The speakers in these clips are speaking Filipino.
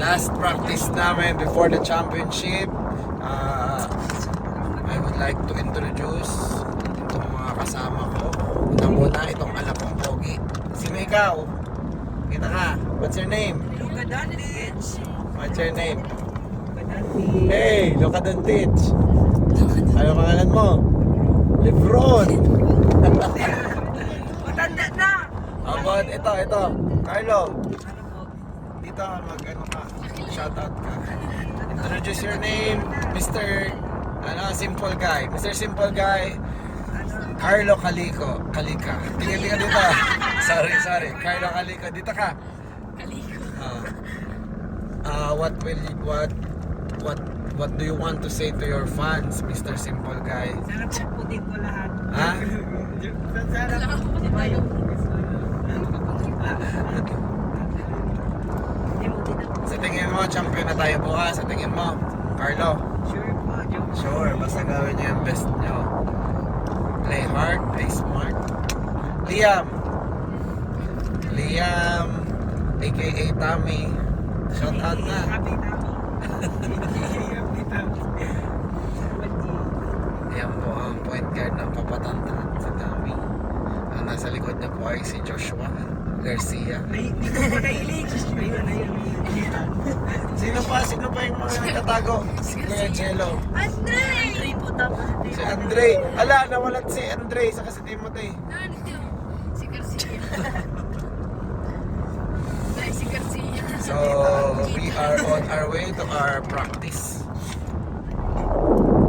Last practice namin before the championship. I would like to introduce itong mga kasama ko. Una muna itong anak kong pogi. Sino ikaw? Kita ka? What's your name? Luka Doncic. What's your name? Hey, Luka Doncic. Ano pangalan mo? Lebron. Matanda na. About ito. Carlo. Dito mag-ano ka. Shoutout ka. Introduce your name, Mr. Simple Guy. Mr. Simple Guy. Carlo Calika. Tingin ka dito. Sorry. Carlo Calika. Dito ka. What do you want to say to your fans, Mr. Simple Guy? Sana puputin ko lahat. Ha? Sana puputin ko yung Sa tingin mo, champion na tayo bukas. Sa tingin mo, Carlo? Sure po, joke. Sure, basta gawin niyo yung best niyo. Play hard, play smart. Liam, aka Tommy. Shout out na. Happy na ako. Yan po ang point guard ng Papatantan, si Tommy. Ang nasa likod niya po ay si Joshua Garcia. Ay, hindi ko pa nailig. Ayun. Sino pa yung mga nakatago? Si Kuya Jello. Andre po tapos. Si Andre. Ala, nawalat si Andre saka si Timothy. Si Garcia. Dahil si Garcia. So, we are on our way to our practice.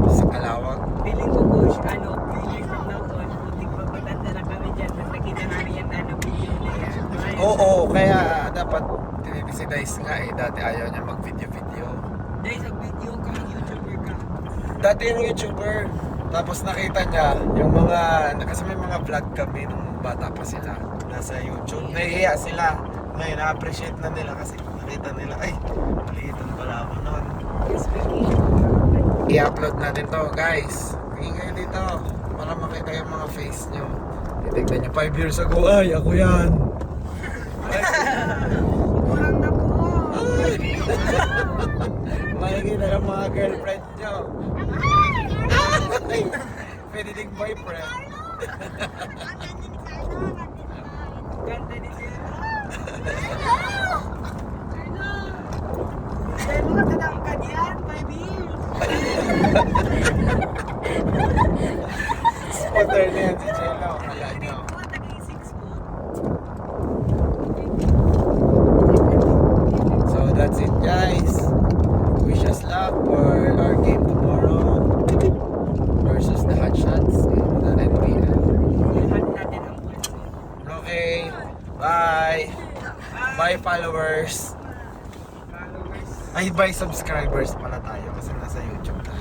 Sa Calawag. Feeling ko coach, few years from now coach, putik pa patanda na kami dyan. Tapos nakita namin yan, video na yan. Oo, kaya dapat tinidisidize nga eh. Dati ayaw niya mag-video-video. Dahil sa video ka, YouTuber ka. Dati yung YouTuber. Tapos nakita niya yung mga, kasi may mga vlog kami nung bata pa sila. Nasa YouTube. Nahihiya sila. Ngayon, na-appreciate na nila kasi nakita nila, ay, maliitan pala ako noon. I-upload natin to, guys. Tingin kayo dito para makita yung mga face nyo. Titignan nyo 5 years ago, ay, ako yan. Kurang na po. Makikita yung mga girlfriend nyo. Ay, pwede ding boyfriend. Ganda ni siya. Dahil mga tatangkad yan, 5 years. Spotter na yan si Jello. Kala nyo. Ko, naging 6 foot. So that's it, guys. Wish us luck for our game tomorrow versus the Hot Shots in the NBA. Lahat natin ang pulso. Okay, bye. Bye followers. Followers. Ay, bye subscribers pala tayo kasi nasa YouTube tayo.